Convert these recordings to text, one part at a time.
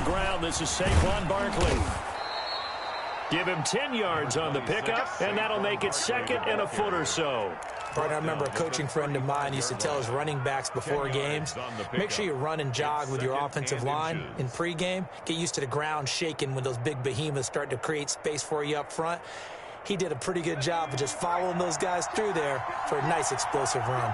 ground. This is Saquon Barkley. Give him 10 yards on the pickup, and that'll make it second and a foot or so. Right, I remember a coaching friend of mine used to tell his running backs before games, make sure you run and jog with your offensive line in pregame. Get used to the ground shaking when those big behemoths start to create space for you up front. He did a pretty good job of just following those guys through there for a nice explosive run.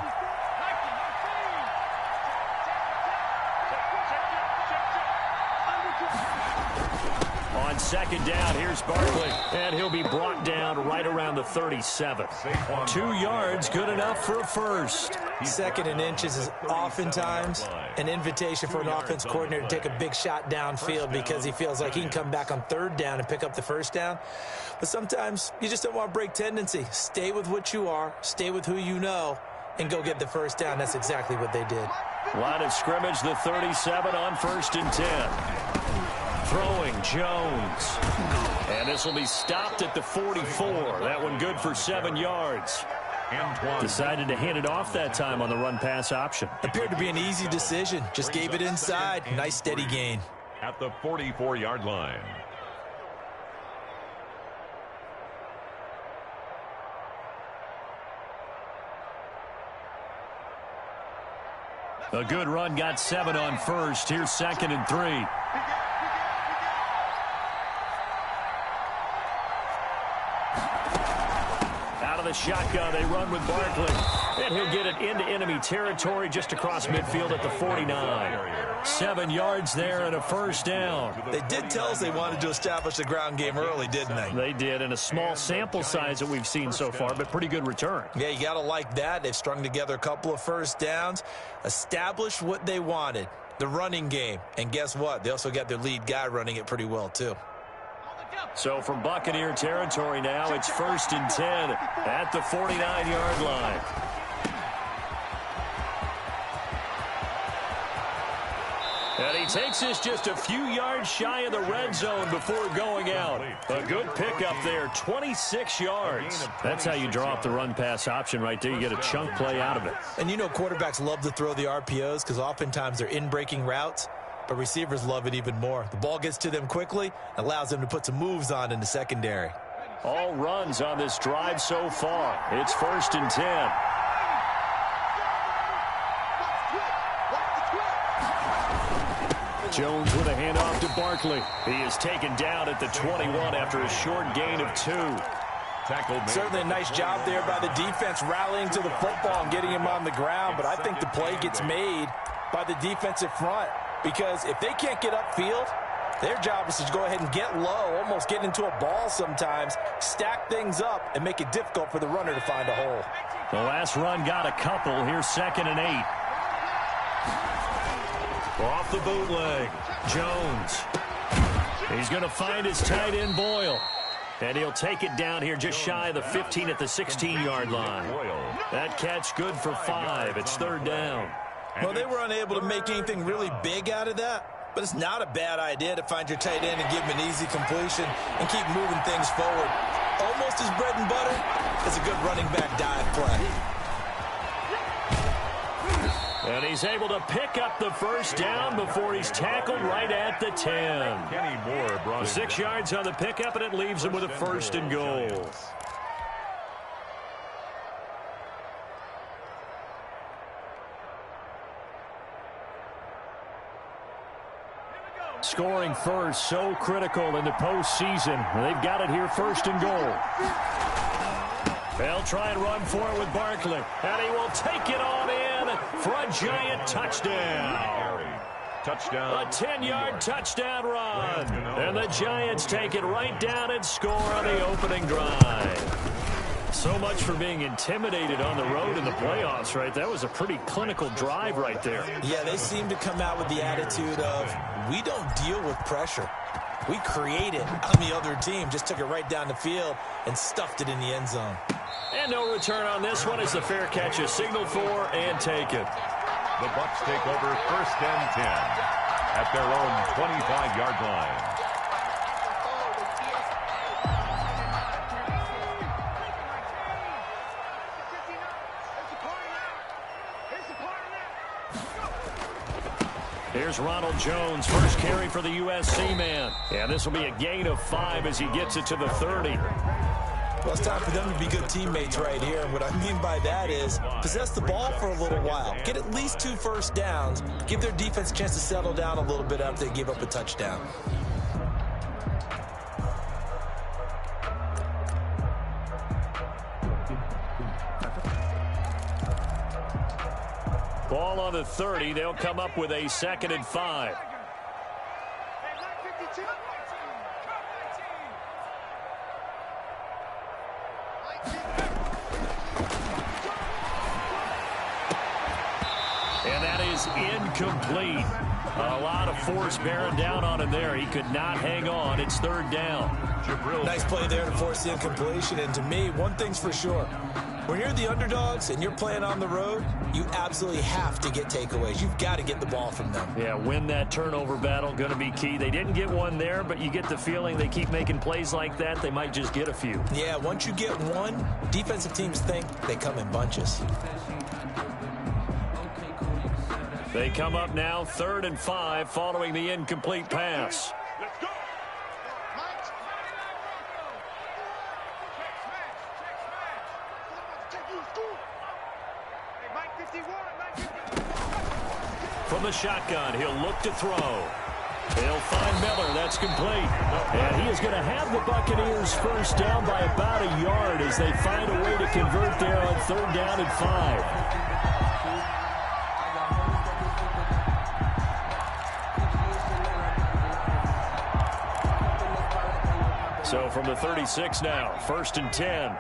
On second down, here's Barkley, and he'll be brought down right around the 37. 2 yards, good enough for a first. Second and inches is oftentimes an invitation for an offense coordinator to take a big shot downfield because he feels like he can come back on third down and pick up the first down. But sometimes you just don't want to break tendency. Stay with what you are, stay with who you know, and go get the first down. That's exactly what they did. Line of scrimmage, the 37 on 1st and 10. Throwing Jones. And this will be stopped at the 44. That one good for 7 yards. Decided to hand it off that time on the run-pass option. Appeared to be an easy decision. Just gave it inside. Nice steady gain. At the 44-yard line. A good run, got 7 on first. Here's 2nd and 3. Out of the shotgun, they run with Barkley. And he'll get it into enemy territory just across midfield at the 49. 7 yards there and a first down. They did tell us they wanted to establish the ground game early, didn't they? They did, and a small sample size that we've seen so far, but pretty good return. Yeah, you got to like that. They've strung together a couple of first downs, established what they wanted, the running game. And guess what? They also got their lead guy running it pretty well, too. So from Buccaneer territory now, it's 1st and 10 at the 49-yard line. And he takes this just a few yards shy of the red zone before going out. A good pickup there, 26 yards. That's how you draw up the run-pass option right there. You get a chunk play out of it. And you know quarterbacks love to throw the RPOs because oftentimes they're in-breaking routes, but receivers love it even more. The ball gets to them quickly, allows them to put some moves on in the secondary. All runs on this drive so far. It's 1st and 10. Jones with a handoff to Barkley. He is taken down at the 21 after a short gain of 2. Certainly a nice job there by the defense rallying to the football and getting him on the ground, but I think the play gets made by the defensive front because if they can't get upfield, their job is to go ahead and get low, almost get into a ball sometimes, stack things up, and make it difficult for the runner to find a hole. The last run got a couple. Here's 2nd and 8. Off the bootleg, Jones. He's going to find his tight end, Boyle. And he'll take it down here just shy of the 15 at the 16-yard line. That catch good for 5. It's 3rd down. Well, they were unable to make anything really big out of that, but it's not a bad idea to find your tight end and give him an easy completion and keep moving things forward. Almost as bread and butter as a good running back dive play. And he's able to pick up the first down before he's tackled right at the 10. 6 yards on the pickup, and it leaves him with a 1st and goal. Scoring first, so critical in the postseason. They've got it here, 1st and goal. They'll try and run for it with Barkley. And he will take it on in for a giant touchdown. A 10-yard touchdown run. And the Giants take it right down and score on the opening drive. So much for being intimidated on the road in the playoffs, right? That was a pretty clinical drive right there. Yeah, they seem to come out with the attitude of, we don't deal with pressure. We create it on the other team. Just took it right down the field and stuffed it in the end zone. And no return on this one as the fair catch is signaled for and taken. The Bucs take over 1st and 10 at their own 25-yard line. Here's Ronald Jones, first carry for the USC man. And this will be a gain of 5 as he gets it to the 30. Well, it's time for them to be good teammates right here. And what I mean by that is possess the ball for a little while. Get at least 2 first downs. Give their defense a chance to settle down a little bit after they give up a touchdown. Ball on the 30. They'll come up with a 2nd and 5. And that is incomplete. A lot of force bearing down on him there. He could not hang on. It's 3rd down. Nice play there to force the incompletion. And to me, one thing's for sure. When you're the underdogs and you're playing on the road, you absolutely have to get takeaways. You've got to get the ball from them. Yeah, win that turnover battle, going to be key. They didn't get one there, but you get the feeling they keep making plays like that, they might just get a few. Yeah, once you get one, defensive teams think they come in bunches. They come up now 3rd and 5 following the incomplete pass. Let's go. From the shotgun, he'll look to throw. He'll find Miller. That's complete. And he is going to have the Buccaneers first down by about a yard as they find a way to convert there on 3rd down and 5. So from the 36 now, 1st and 10.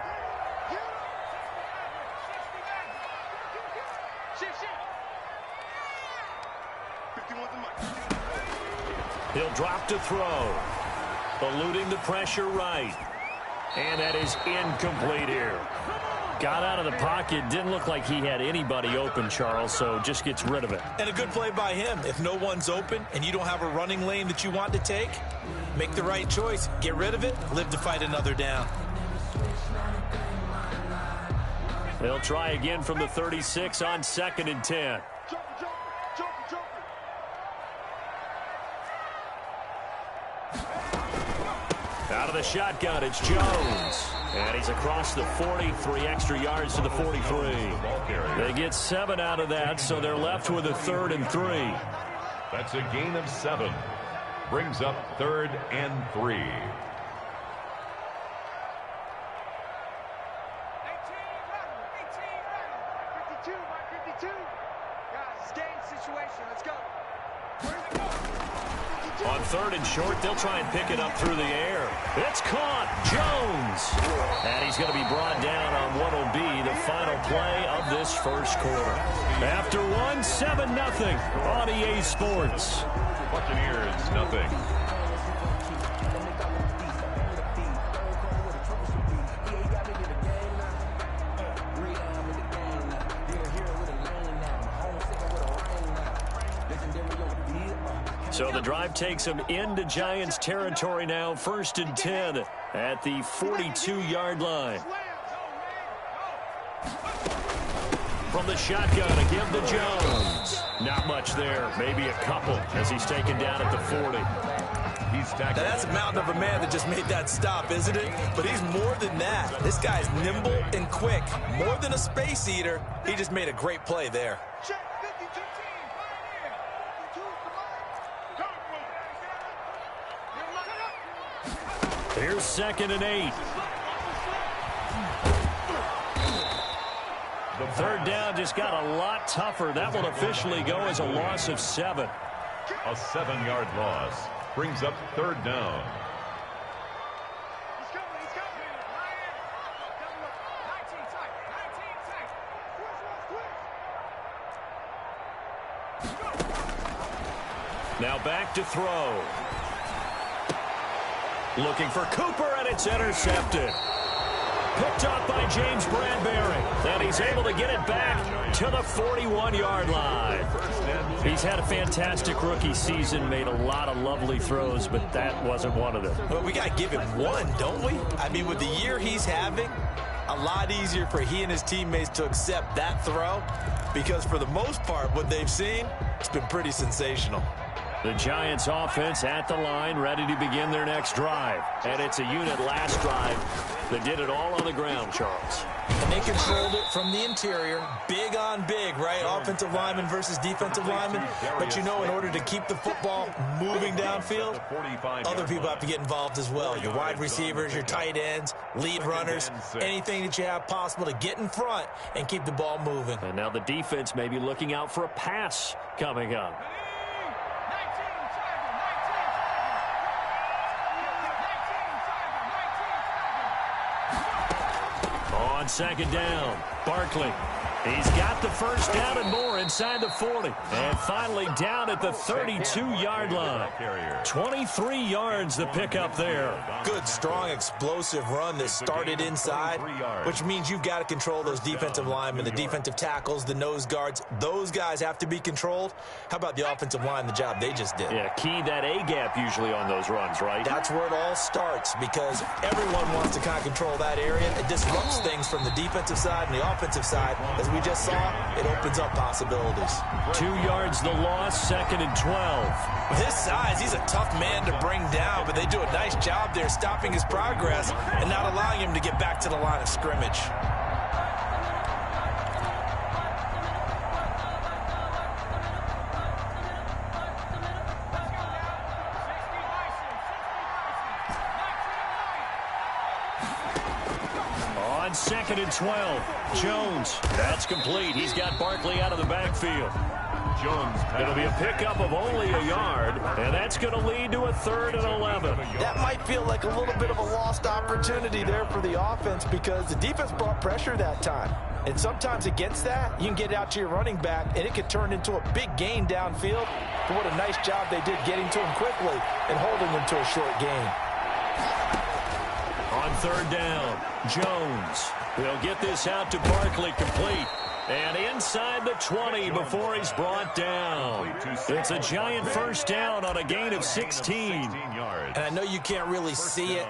He'll drop to throw. Eluding the pressure right. And that is incomplete here. Got out of the pocket. Didn't look like he had anybody open, Charles, so just gets rid of it. And a good play by him. If no one's open and you don't have a running lane that you want to take, make the right choice. Get rid of it. Live to fight another down. They'll try again from the 36 on 2nd and 10. Out of the shotgun, it's Jones. And he's across the 40, 3 extra yards to the 43. They get 7 out of that, so they're left with a 3rd and 3. That's a gain of 7. Brings up 3rd and 3. 18, by 52. Guys, it's game situation. Let's go. On 3rd and short, they'll try and pick it up through the air. It's caught. Jones. And he's going to be brought down on what will be the final play of this first quarter. After 7-0 on EA Sports. Buccaneers, nothing. So the drive takes them into Giants territory now. 1st and 10 at the 42-yard line. From the shotgun, a give to Jones. Not much there. Maybe a couple as he's taken down at the 40. Now that's a mountain of a man that just made that stop, isn't it? But he's more than that. This guy's nimble and quick. More than a space eater. He just made a great play there. Here's 2nd and 8. The 3rd down just got a lot tougher. That will officially go as a loss of 7. A 7-yard loss. Brings up 3rd down. Now back to throw. Looking for Cooper, and it's intercepted. Picked up by James Bradbury. And he's able to get it back to the 41-yard line. He's had a fantastic rookie season, made a lot of lovely throws, but that wasn't one of them. Well, we got to give him one, don't we? I mean, with the year he's having, a lot easier for he and his teammates to accept that throw because for the most part, what they've seen, it's been pretty sensational. The Giants offense at the line, ready to begin their next drive. And it's a unit last drive that did it all on the ground, Charles. And they controlled it from the interior. Big on big, right? Offensive lineman versus defensive lineman. But you know, in order to keep the football moving downfield, other people have to get involved as well. Your wide receivers, your tight ends, lead runners, anything that you have possible to get in front and keep the ball moving. And now the defense may be looking out for a pass coming up. On second down, Barkley. He's got the first down and more inside the 40. And finally down at the 32-yard line. 23 yards the pickup there. Good, strong, explosive run that started inside, which means you've got to control those defensive linemen, the defensive tackles, the nose guards. Those guys have to be controlled. How about the offensive line, the job they just did? Yeah, key that A-gap usually on those runs, right? That's where it all starts because everyone wants to kind of control that area. It disrupts things from the defensive side and the offensive side. As we just saw, it opens up possibilities. 2 yards the loss, 2nd and 12. With his size, he's a tough man to bring down, but they do a nice job there stopping his progress and not allowing him to get back to the line of scrimmage. On 2nd and 12, Jones. That's complete. He's got Barkley out of the backfield. Jones. It'll be a pickup of only a yard, and that's going to lead to a 3rd and 11. That might feel like a little bit of a lost opportunity there for the offense because the defense brought pressure that time. And sometimes against that, you can get out to your running back, and it could turn into a big gain downfield. But what a nice job they did getting to him quickly and holding him to a short gain. On 3rd down, Jones. He'll get this out to Barkley, complete. And inside the 20 before he's brought down. It's a Giant first down on a gain of 16. And I know you can't really see it,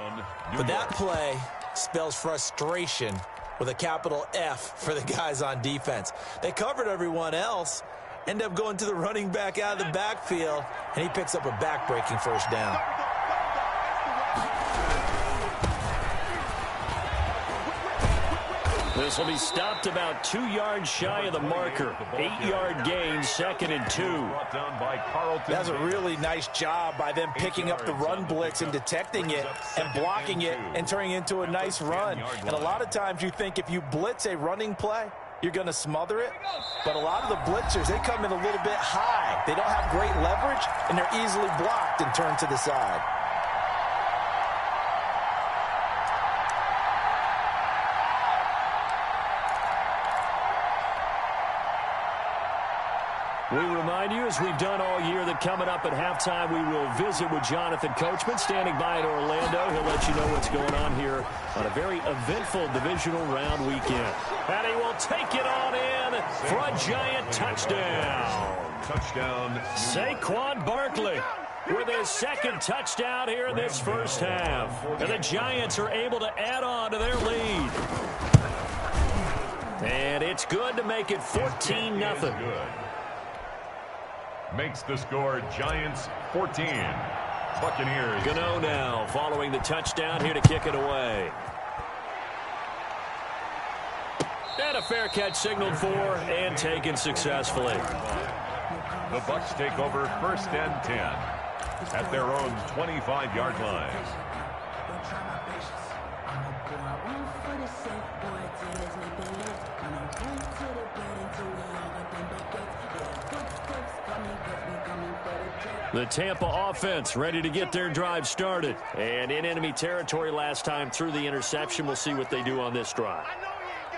but that play spells frustration with a capital F for the guys on defense. They covered everyone else, end up going to the running back out of the backfield, and he picks up a back-breaking first down. This will be stopped about 2 yards shy of the marker. 8-yard gain, 2nd and 2. That's a really nice job by them picking up the run blitz and detecting it and blocking it and turning it into a nice run. And a lot of times you think if you blitz a running play, you're going to smother it. But a lot of the blitzers, they come in a little bit high. They don't have great leverage, and they're easily blocked and turned to the side. We remind you, as we've done all year, that coming up at halftime, we will visit with Jonathan Coachman, standing by in Orlando. He'll let you know what's going on here on a very eventful divisional round weekend. And he will take it on in for a Giant touchdown. Touchdown. Saquon Barkley with his 2nd touchdown here in this first half. And the Giants are able to add on to their lead. And it's good to make it 14-0. Makes the score Giants 14. Buccaneers. Gano now following the touchdown here to kick it away. And a fair catch signaled for and taken successfully. The Bucs take over 1st and 10 at their own 25-yard line. The Tampa offense ready to get their drive started. And in enemy territory last time through the interception. We'll see what they do on this drive.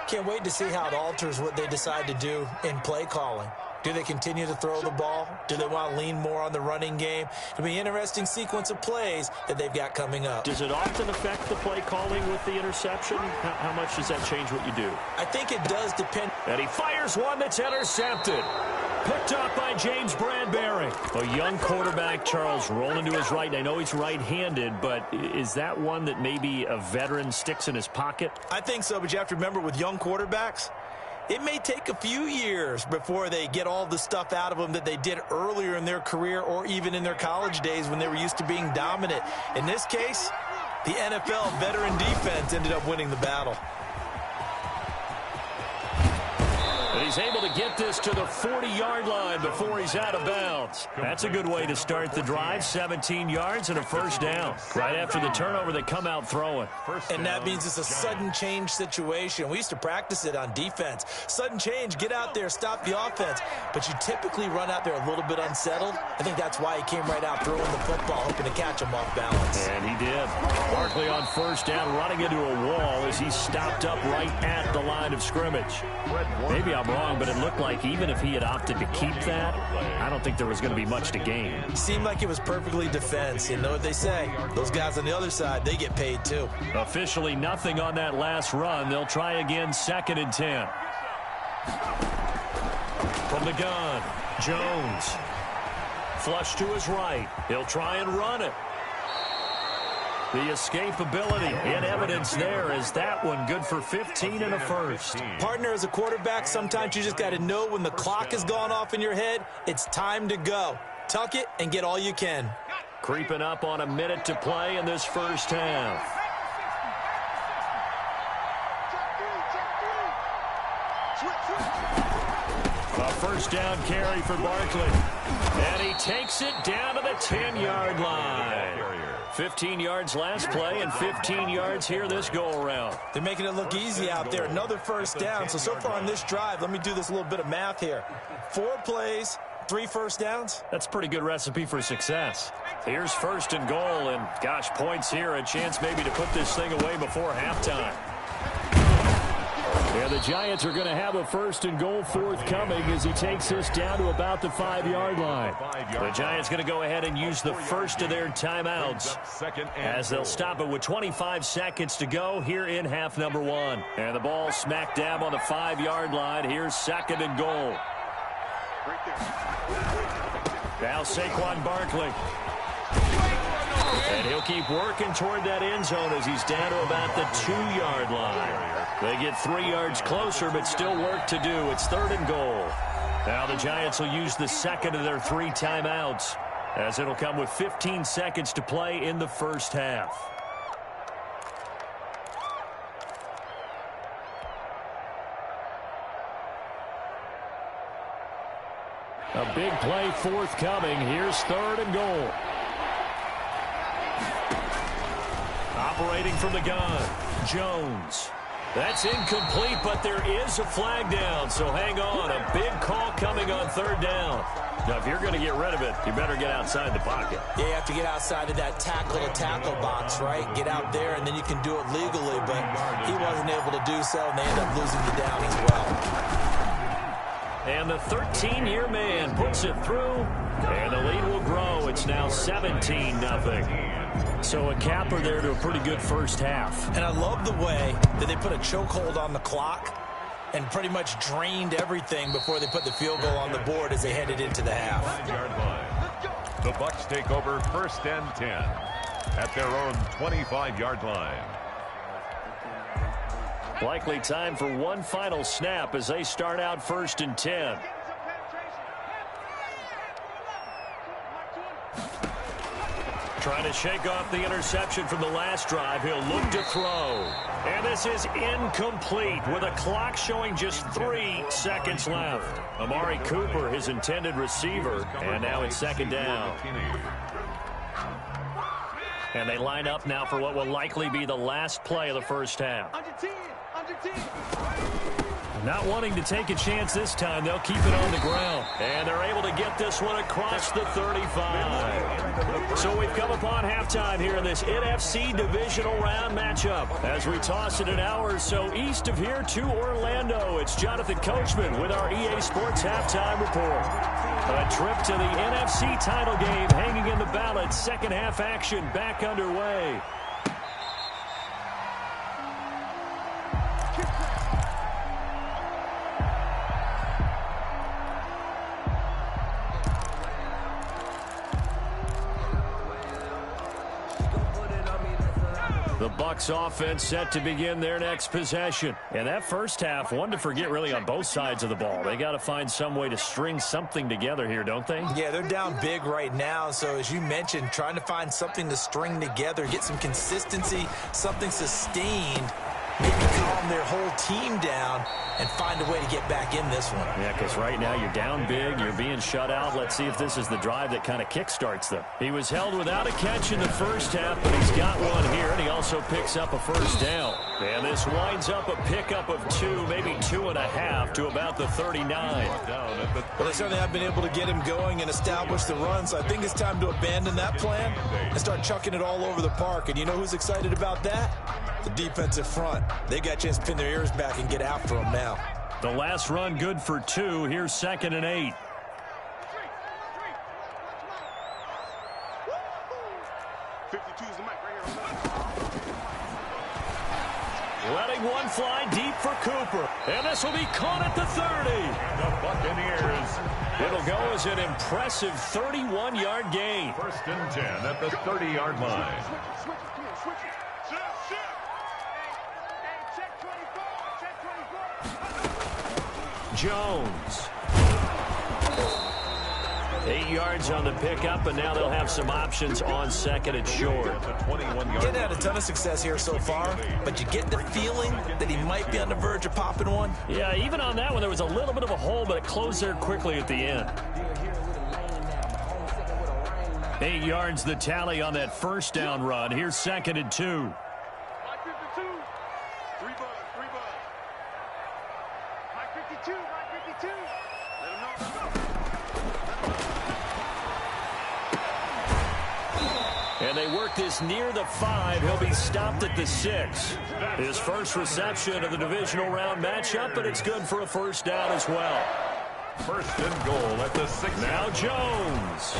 Can't wait to see how it alters what they decide to do in play calling. Do they continue to throw the ball? Do they want to lean more on the running game? It'll be an interesting sequence of plays that they've got coming up. Does it often affect the play calling with the interception? How much does that change what you do? I think it does depend. And he fires one that's intercepted. Picked up by James Bradbury. A young quarterback, Charles, rolling to his right. And I know he's right-handed, but is that one that maybe a veteran sticks in his pocket? I think so, but you have to remember with young quarterbacks, it may take a few years before they get all the stuff out of them that they did earlier in their career or even in their college days when they were used to being dominant. In this case, the NFL veteran defense ended up winning the battle. And he's able to get this to the 40-yard line before he's out of bounds. That's a good way to start the drive. 17 yards and a first down. Right after the turnover, they come out throwing. And that means it's a sudden change situation. We used to practice it on defense. Sudden change, get out there, stop the offense. But you typically run out there a little bit unsettled. I think that's why he came right out throwing the football, hoping to catch him off balance. And he did. Barkley on first down, running into a wall as he stopped up right at the line of scrimmage. Maybe I'm wrong, but it looked like even if he had opted to keep that, I don't think there was going to be much to gain. Seemed like it was perfectly defense. You know what they say? Those guys on the other side, they get paid too. Officially nothing on that last run. They'll try again, 2nd and 10. From the gun, Jones. Flush to his right. He'll try and run it. The escapability in evidence there is that one good for 15 and a first. Partner, as a quarterback, sometimes you just got to know when the clock has gone off in your head, it's time to go. Tuck it and get all you can. Creeping up on a minute to play in this first half. A first down carry for Barkley. And he takes it down to the 10-yard line. 15 yards last play and 15 yards here this go-around. They're making it look easy out there. Another first down. So far on this drive, let me do this little bit of math here. 4 plays, 3 first downs. That's a pretty good recipe for success. Here's 1st and goal, and gosh, points here. A chance maybe to put this thing away before halftime. Yeah, the Giants are going to have a 1st and goal forthcoming as he takes this down to about the 5-yard line. The Giants going to go ahead and use the first of their timeouts as they'll stop it with 25 seconds to go here in half number 1. And the ball smack dab on the 5-yard line. Here's 2nd and goal. Now Saquon Barkley. And he'll keep working toward that end zone as he's down to about the 2-yard line. They get 3 yards closer, but still work to do. It's 3rd and goal. Now the Giants will use the 2nd of their 3 timeouts as it'll come with 15 seconds to play in the first half. A big play forthcoming. Here's 3rd and goal. Operating from the gun, Jones. That's incomplete, but there is a flag down, so hang on. A big call coming on 3rd down. Now, if you're going to get rid of it, you better get outside the pocket. Yeah, you have to get outside of that tackle-to-tackle box, right? Get out there, and then you can do it legally, but he wasn't able to do so, and they end up losing the down as well. And the 13-year man puts it through, and the lead will grow. It's now 17-0. So a capper there to a pretty good first half. And I love the way that they put a chokehold on the clock and pretty much drained everything before they put the field goal on the board as they headed into the half. 5-yard line. The Bucs take over 1st and 10 at their own 25-yard line. Likely time for one final snap as they start out 1st and 10. Trying to shake off the interception from the last drive. He'll look to throw. And this is incomplete with a clock showing just 3 seconds left. Amari Cooper, his intended receiver, and now it's 2nd down. And they line up now for what will likely be the last play of the first half. Not wanting to take a chance this time, they'll keep it on the ground. And they're able to get this one across the 35. So we've come upon halftime here in this NFC divisional round matchup. As we toss it an hour or so east of here to Orlando, it's Jonathan Coachman with our EA Sports Halftime Report. A trip to the NFC title game hanging in the balance. Second half action back underway. The Bucs offense set to begin their next possession. And that first half, one to forget really on both sides of the ball. They got to find some way to string something together here, don't they? Yeah, they're down big right now. So as you mentioned, trying to find something to string together, get some consistency, something sustained, maybe calm their whole team down and find a way to get back in this one. Yeah, because right now you're down big, you're being shut out. Let's see if this is the drive that kind of kickstarts them. He was held without a catch in the first half, but he's got one here, and he also picks up a first down. And this winds up a pickup of 2, maybe 2.5 to about the 39. Well, they certainly have been able to get him going and establish the run, so I think it's time to abandon that plan and start chucking it all over the park. And you know who's excited about that? The defensive front. They got a chance to pin their ears back and get after him now. The last run good for 2. Here's 2nd and 8. Letting one fly deep for Cooper. And this will be caught at the 30. The Buccaneers. It'll go as an impressive 31-yard gain. 1st and 10 at the 30-yard line. Jones. 8 yards on the pickup, and now they'll have some options on 2nd and short. Getting had a ton of success here so far, but you get the feeling that he might be on the verge of popping one. Yeah, even on that one, there was a little bit of a hole, but it closed there quickly at the end. 8 yards the tally on that first down run. Here's 2nd and 2. And they work this near the 5. He'll be stopped at the 6. His first reception of the divisional round matchup, but it's good for a first down as well. 1st and goal at the 6. Now Jones.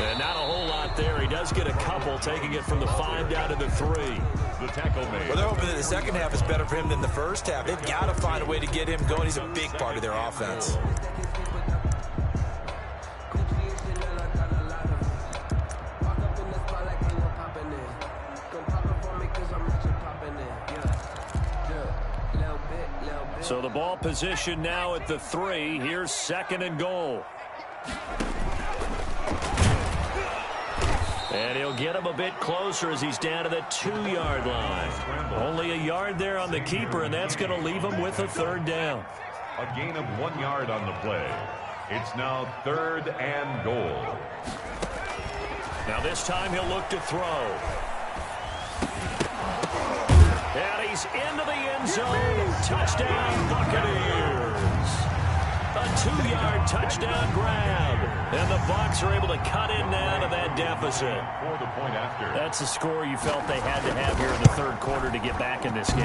And not a whole lot there. He does get a couple, taking it from the 5 down to the 3. The tackle made. Well, they're hoping that the second half is better for him than the first half. They've got to find a way to get him going. He's a big part of their offense. So the ball position now at the 3. Here's 2nd and goal. And he'll get him a bit closer as he's down to the 2-yard line. Only a yard there on the keeper, and that's going to leave him with a 3rd down. A gain of 1 yard on the play. It's now 3rd and goal. Now this time he'll look to throw. And he's into the end zone. Touchdown, Buccaneers. A 2-yard touchdown grab. And the Bucs are able to cut in now to that deficit. For the point after. That's a score you felt they had to have here in the 3rd quarter to get back in this game.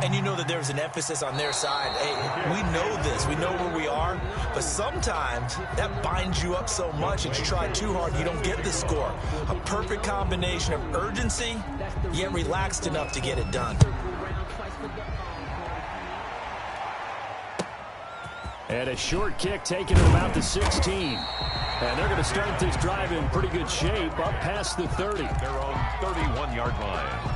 And you know that there's an emphasis on their side. Hey, we know this. We know where we are. But sometimes that binds you up so much that you try too hard, you don't get the score. A perfect combination of urgency, yet relaxed enough to get it done. And a short kick taken at about the 16. And they're going to start this drive in pretty good shape up past the 30. Their own 31-yard line.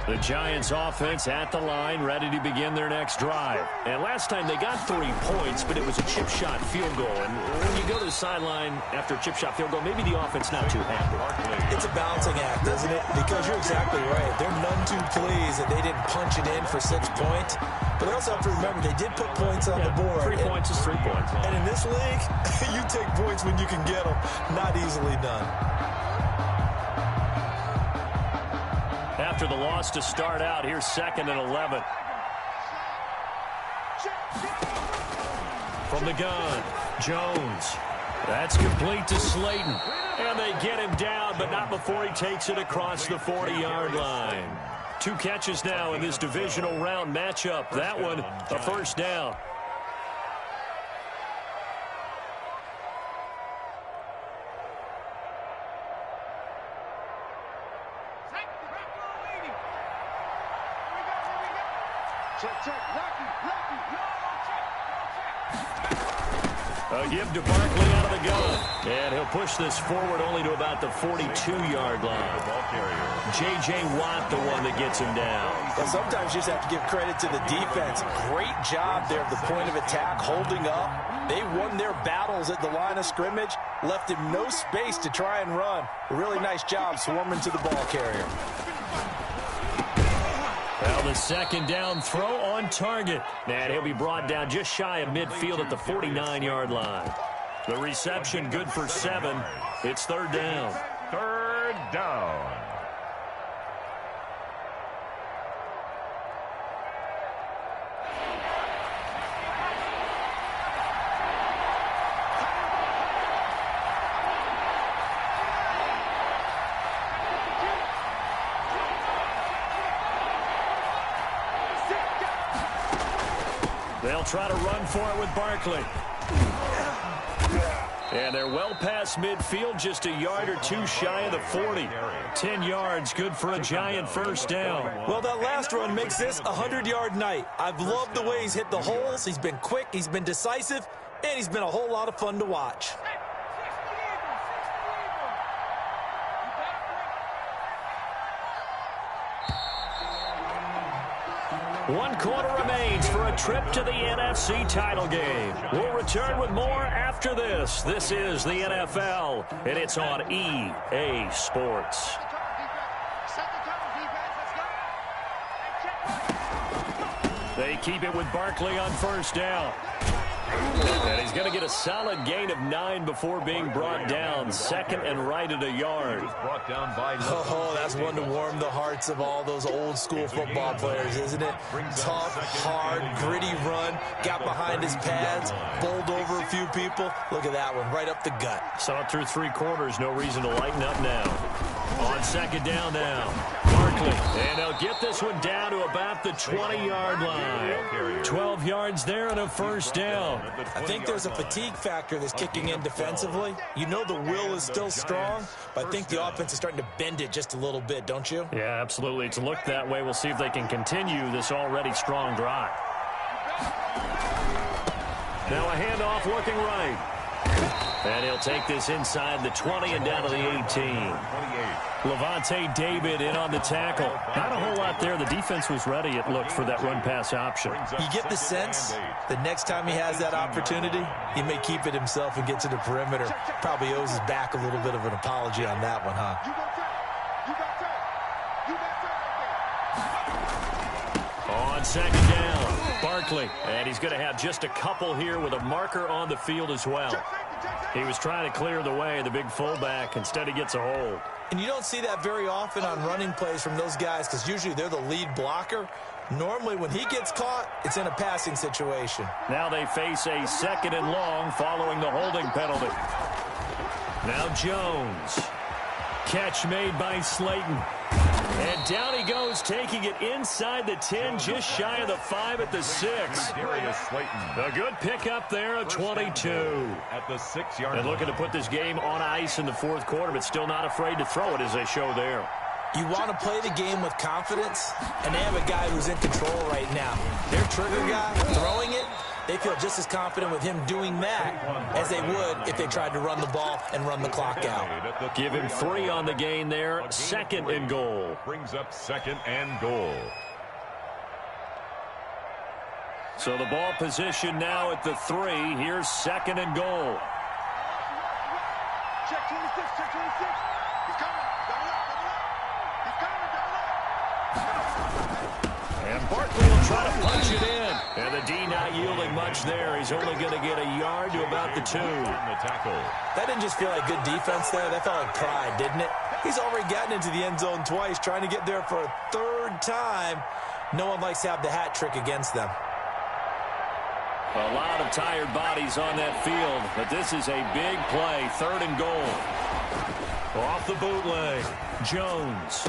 The Giants offense at the line, ready to begin their next drive. And last time they got 3 points, but it was a chip shot field goal. And when you go to the sideline after a chip shot field goal, maybe the offense not too happy. It's a balancing act, isn't it? Because you're exactly right. They're none too pleased that they didn't punch it in for 6 points. But they also have to remember they did put points on the board. 3 points is 3 points. And in this league, you take points when you can get them. Not easily done. After the loss to start out, here's 2nd and 11. From the gun, Jones. That's complete to Slayton. And they get him down, but not before he takes it across the 40-yard line. 2 catches now in this divisional round matchup. That one, a first down. A give to Barkley out of the gun. And he'll push this forward only to about the 42-yard line. J.J. Watt, the one that gets him down. Well, sometimes you just have to give credit to the defense. Great job there at the point of attack, holding up. They won their battles at the line of scrimmage, left him no space to try and run. A really nice job swarming to the ball carrier. Well, the second down throw on target. And he'll be brought down just shy of midfield at the 49-yard line. The reception good for 7. It's third down. Third down. They'll try to run for it with Barkley. And they're well past midfield, just a yard or two shy of the 40. 10 yards, good for a Giant first down. Well, that last run makes this a 100-yard night. I've loved the way he's hit the holes. He's been quick, he's been decisive, and he's been a whole lot of fun to watch. One quarter remains for a trip to the NFC title game. We'll return with more after this. This is the NFL, and it's on EA Sports. They keep it with Barkley on first down. And he's going to get a solid gain of 9 before being brought down. Second and right at a yard. Oh, that's one to warm the hearts of all those old school football players, isn't it? Tough, hard, gritty run. Got behind his pads, bowled over a few people. Look at that one, right up the gut. Saw it through 3 quarters. No reason to lighten up now. On second down now. Barkley. And they'll get this one down to about the 20-yard line. 12 yards there and a first down. I think there's a fatigue factor that's kicking in defensively. You know the will is still strong, but I think the offense is starting to bend it just a little bit, don't you? Yeah, absolutely. It's looked that way. We'll see if they can continue this already strong drive. Now a handoff looking right. And he'll take this inside the 20 and down to the 18. Levante David in on the tackle. Not a whole lot there. The defense was ready, it looked, for that run-pass option. You get the sense the next time he has that opportunity, he may keep it himself and get to the perimeter. Probably owes his back a little bit of an apology on that one, huh? On second down, Barkley. And he's going to have just a couple here with a marker on the field as well. He was trying to clear the way, the big fullback. Instead, he gets a hold. And you don't see that very often on running plays from those guys because usually they're the lead blocker. Normally, when he gets caught, it's in a passing situation. Now they face a second and long following the holding penalty. Now Jones. Catch made by Slayton. And down he goes, taking it inside the 10, just shy of the 5 at the 6. A good pickup there of 22. At the 6-yard line. And looking to put this game on ice in the fourth quarter, but still not afraid to throw it as they show there. You want to play the game with confidence, and they have a guy who's in control right now. Their trigger guy, throwing it, they feel just as confident with him doing that as they would if they tried to run the ball and run the clock out. Give him 3 on the gain there. Second and goal. Brings up second and goal. So the ball position now at the 3. Here's second and goal. Check 26, check 26. He's coming. Double up, double up. He's coming, double up. And Barkley will try to punch it in. And the D not yielding much there. He's only going to get a yard to about the 2. That didn't just feel like good defense there. That felt like pride, didn't it? He's already gotten into the end zone twice, trying to get there for a 3rd time. No one likes to have the hat trick against them. A lot of tired bodies on that field, but this is a big play. 3rd and goal. Off the bootleg. Jones.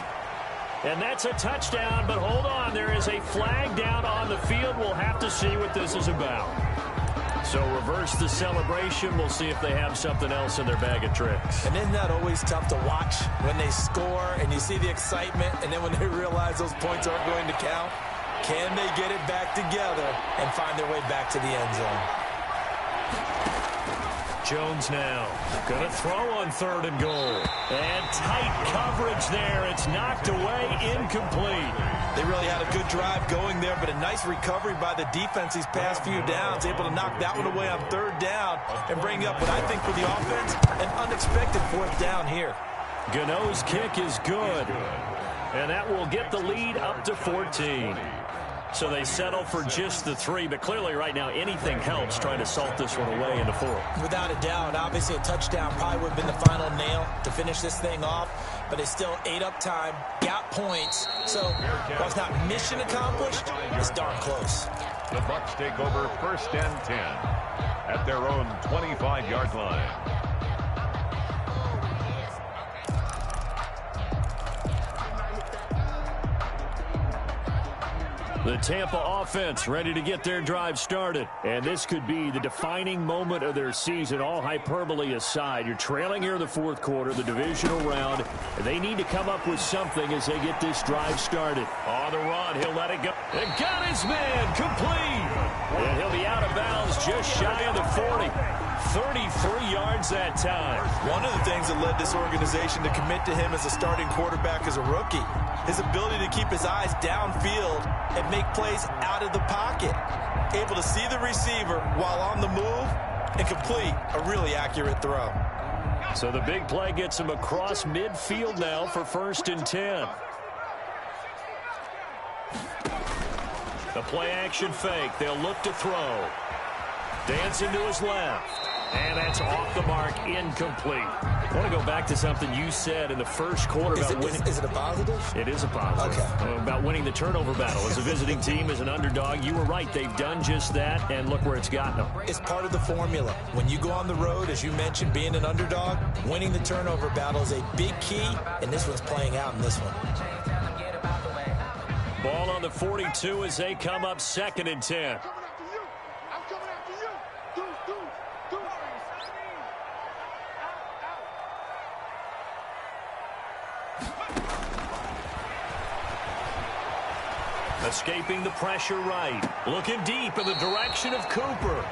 And that's a touchdown, but hold on. There is a flag down on the field. We'll have to see what this is about. So reverse the celebration. We'll see if they have something else in their bag of tricks. And isn't that always tough to watch when they score and you see the excitement, and then when they realize those points aren't going to count? Can they get it back together and find their way back to the end zone? Jones now. Going to throw on 3rd and goal. And tight coverage there. It's knocked away, incomplete. They really had a good drive going there, but a nice recovery by the defense these past few downs, able to knock that one away on 3rd down and bring up what I think for the offense, an unexpected 4th down here. Gano's kick is good, and that will get the lead up to 14. So they settle for just the 3, but clearly right now anything helps trying to salt this one away into 4. Without a doubt, obviously a touchdown probably would have been the final nail to finish this thing off, but it's still 8 up time, got points, so while it's not mission accomplished, it's darn close. The Bucs take over 1st and 10 at their own 25-yard line. The Tampa offense ready to get their drive started. And this could be the defining moment of their season, all hyperbole aside. You're trailing here in the 4th quarter, the divisional round. They need to come up with something as they get this drive started. On the run, he'll let it go. And got his man, complete. And he'll be out of bounds just shy of the 40. 33 yards that time. One of the things that led this organization to commit to him as a starting quarterback as a rookie, his ability to keep his eyes downfield and make plays out of the pocket. Able to see the receiver while on the move and complete a really accurate throw. So the big play gets him across midfield now for 1st and 10. The play action fake. They'll look to throw. Dancing to his left. And that's off the mark, incomplete. I want to go back to something you said in the 1st quarter about winning. Is it a positive? It is a positive. Okay. About winning the turnover battle. As a visiting team, as an underdog, you were right. They've done just that, and look where it's gotten them. It's part of the formula. When you go on the road, as you mentioned, being an underdog, winning the turnover battle is a big key, and this one's playing out in this one. Ball on the 42 as they come up 2nd and 10. Escaping the pressure right. Looking deep in the direction of Cooper.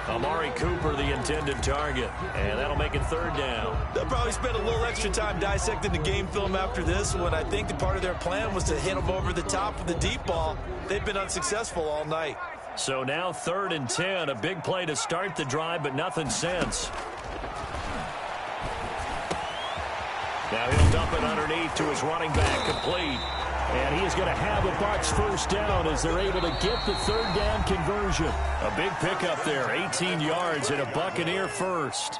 Amari Cooper, the intended target. And that'll make it 3rd down. They'll probably spend a little extra time dissecting the game film after this one. I think the part of their plan was to hit him over the top with the deep ball. They've been unsuccessful all night. So now 3rd and 10. A big play to start the drive, but nothing since. Now he'll dump it underneath to his running back, complete. And he is going to have a Bucs 1st down as they're able to get the 3rd down conversion. A big pickup there, 18 yards and a Buccaneer first.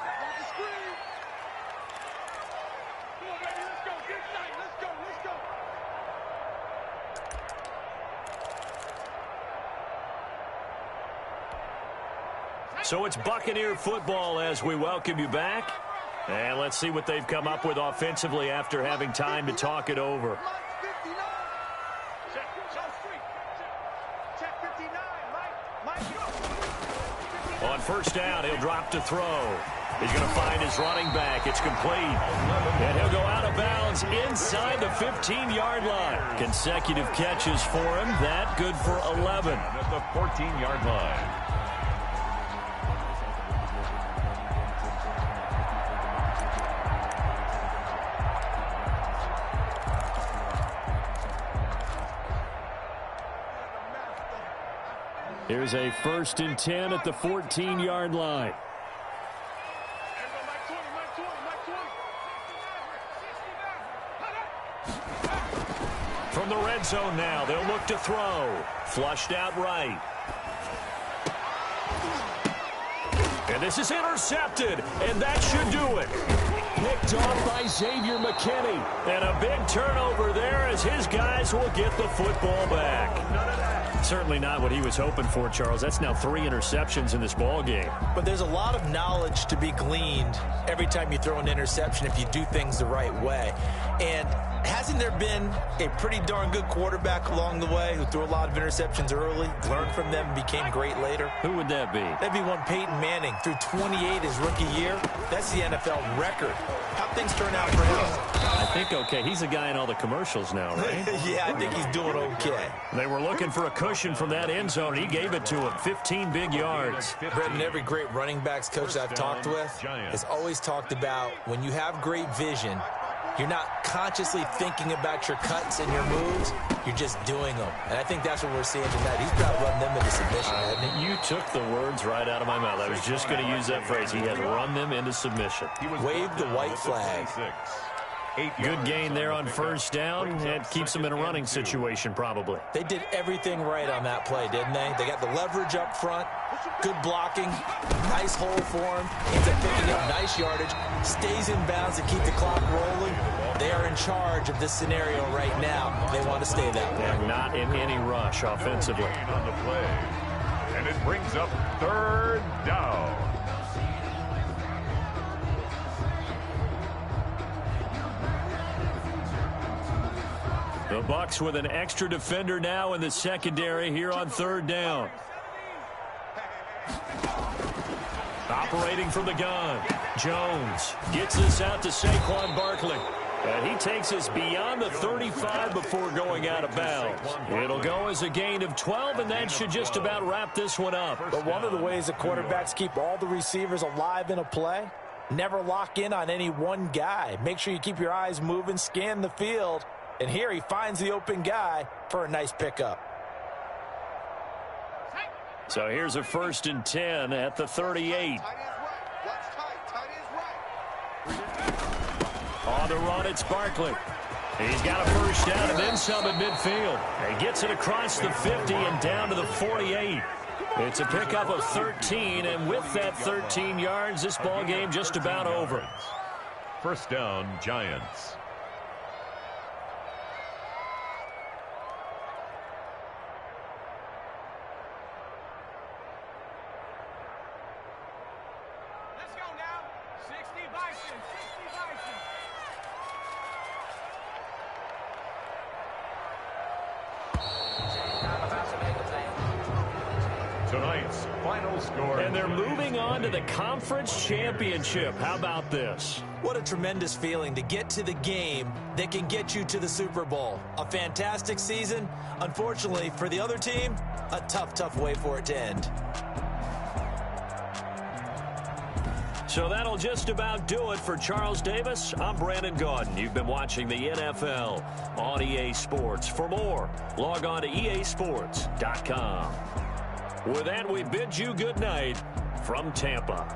So it's Buccaneer football as we welcome you back. And let's see what they've come up with offensively after having time to talk it over. On 1st down, he'll drop to throw. He's going to find his running back. It's complete. And he'll go out of bounds inside the 15-yard line. Consecutive catches for him. That good for 11. At the 14-yard line. Here's a 1st and 10 at the 14-yard line. From the red zone now, they'll look to throw. Flushed out right. And this is intercepted, and that should do it. Picked off by Xavier McKinney. And a big turnover there as his guys will get the football back. Certainly not what he was hoping for, Charles. That's now 3 interceptions in this ball game. But there's a lot of knowledge to be gleaned every time you throw an interception if you do things the right way. And hasn't there been a pretty darn good quarterback along the way who threw a lot of interceptions early, learned from them, and became great later? Who would that be? That'd be one Peyton Manning, threw 28 his rookie year. That's the NFL record. How'd things turn out for him? I think okay. He's a guy in all the commercials now, right? Yeah, I think he's doing okay. They were looking for a cushion from that end zone. He gave it to him. 15 big yards. Brendan, every great running backs coach I've talked with has always talked about when you have great vision, you're not consciously thinking about your cuts and your moves. You're just doing them. And I think that's what we're seeing tonight. He's about to run them into submission, hasn't he? You took the words right out of my mouth. I was just going to use that phrase. He has run them into submission. Wave the white flag. Good gain there on first down. That keeps him in a running situation probably. They did everything right on that play, didn't they? They got the leverage up front, good blocking, nice hole for him, ends up picking up nice yardage, stays in bounds to keep the clock rolling. They are in charge of this scenario right now. They want to stay that way. They're not in any rush offensively. On the play. And it brings up third down. The Bucs with an extra defender now in the secondary here on third down. Operating from the gun. Jones gets this out to Saquon Barkley. And he takes us beyond the 35 before going out of bounds. It'll go as a gain of 12, and that should just about wrap this one up. But one of the ways the quarterbacks keep all the receivers alive in a play, never lock in on any one guy. Make sure you keep your eyes moving, scan the field. And here he finds the open guy for a nice pickup. So here's a 1st and 10 at the 38. On the run, it's Barkley. He's got a first down and then some at midfield. He gets it across the 50 and down to the 48. It's a pickup of 13, and with that 13 yards, this ball game just about over. First down, Giants. Tonight's final score. And they're moving on to the conference championship. How about this? What a tremendous feeling to get to the game that can get you to the Super Bowl. A fantastic season. Unfortunately, for the other team, a tough, tough way for it to end. So that'll just about do it for Charles Davis. I'm Brandon Gaudin. You've been watching the NFL on EA Sports. For more, log on to easports.com. With that, we bid you good night from Tampa.